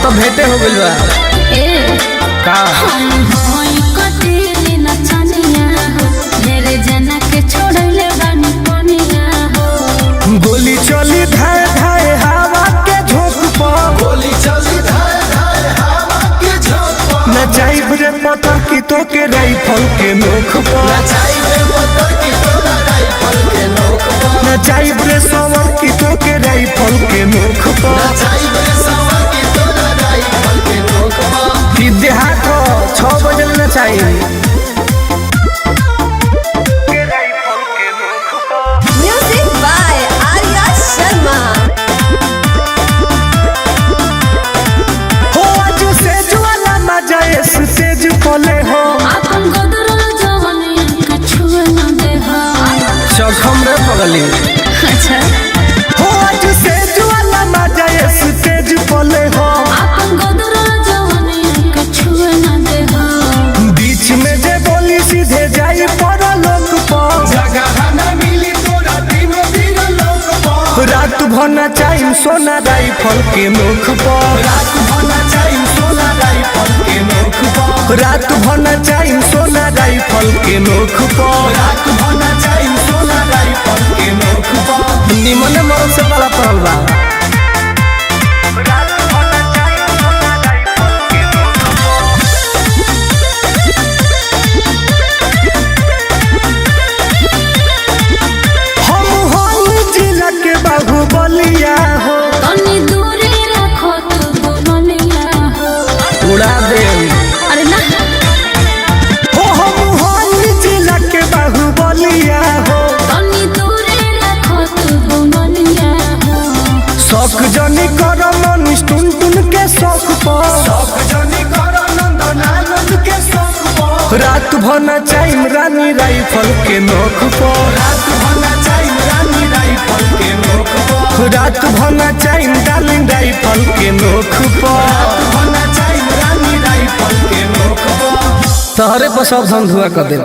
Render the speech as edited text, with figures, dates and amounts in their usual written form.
तो भेटे हो गइल बा ए का होई कटिली नचनिया हो मेरे जना के छोड़ले बानी पनिया हो गोली चली धाय धाय हवा के झोंक पर गोली चली धाय धाय हवा के झोंक पर नचाइब रे पता की तो के राइफल के नोक पर नचाइबे मोटर की तोरा राइफल के नोक पर नचाइब रे सवर की तो के राइफल के नोक पर नचाइबे सवर की तोरा राइफल के नोक पर कि देहात 6 बजे नचाई Music by Arya Sharma. हो आज सेज वाला मजा स्टेज पले हो अपन गदरल जवानी के छुए न दे हा चखम रे पगली अच्छा हो आज सेज वाला मजा स्टेज पले हो अपन गदरल जवानी के छुए न दे हा बीच में जे बोली सीधे जाई पर लोक पर जगह न मिली तोरा दिनो दिन लोक पर रात भर नचाई सोना राइफल के मुख पर रात भना चाही सोना राइफल के नोक पर रात भर नचाई सोना राइफल के मुख पर रात भना चाही सोना राइफल के नोक पर निमन मरद से बड़ा पड़ल बा हम होई जिला के बाहुबलिया हो तनी दूरी रखो तू दुनिया हो उड़ा दे अरे ना हो हम होई जिला के बाहुबलिया हो तनी दूरी रखो तू दुनिया हो शौक जनी कर मनुष टुन टुन के शौक पर सब जनी कर नंदन आनंद के शौक पर रात भर नचाई रानी राइफल के नोक पर रात भना चाही रानी राइफल के नोक पर रात भर नचाई डार्लिंग राइफल के नोक पर भना चाही रानी राइफल के नोक पर तहरे पर सब धुआ कर दे।